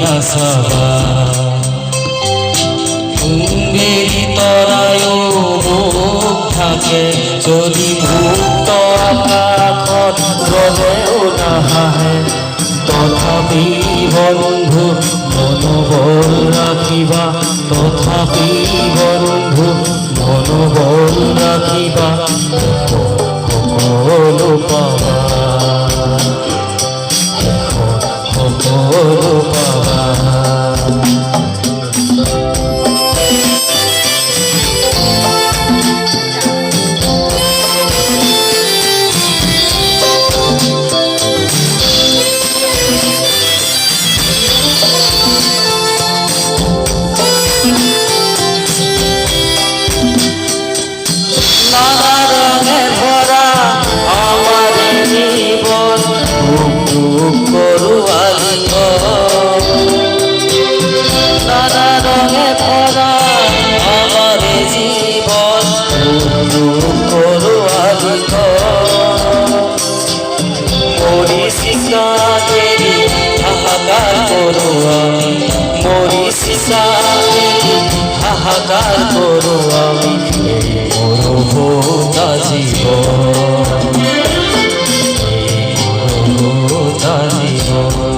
নাচাবা বেলি তৰায়ো মুখ থাকে যদি মুক্ত আকাশত ৰলেও নাহাহে তথাপি বন্ধু মনোবল ৰাখিবা তথাপি বন্ধু মনোবল ৰাখিবা সকলো পাবা সকলো পাবা হাহাকার করো আমি মরুভূতা জীবন মরুভূতা জীবন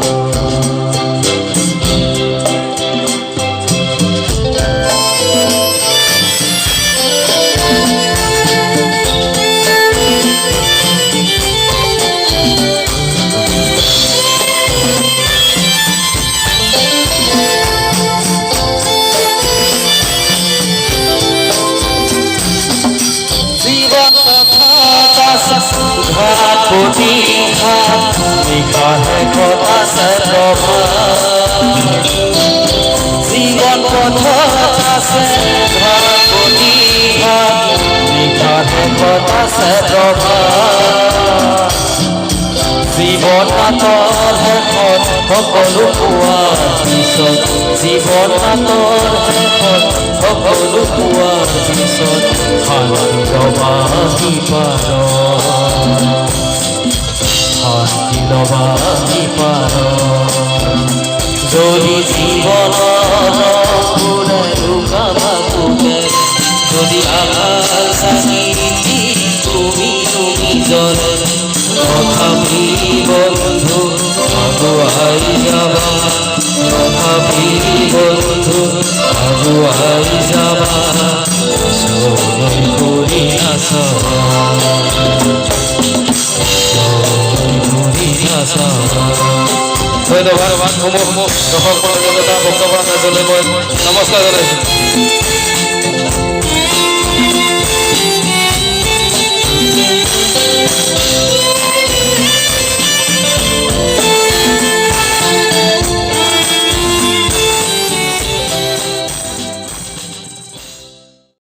घाट कोटी घाट लिखा है कथा सर्वभा जीवन कथा से घाट कोटी घाट लिखा है कथा सर्वभा जीवन नातर শেষত সকলো পোৱাৰ পিছত জীवन নাতৰ শেষত সকলো পোৱাৰ পিছত শান্তি লবা সিপাৰ শান্তি লবা সিপাৰ যদি জীৱনৰ ফুলে লুকাবা পোকে যদি আঘাত চাকি তুমি জলে তথাপি বন্ধু আগুৱাই যাবা তথাপি বন্ধু আগুৱাই যাবা চলৈ কৰি নাচাবা চলৈ কৰি নাচাবা ধন্যবাদ সমূহ দৰ্শক বক্তব্য ৰাজলৈ মই নমস্কাৰ জনাইছোঁ।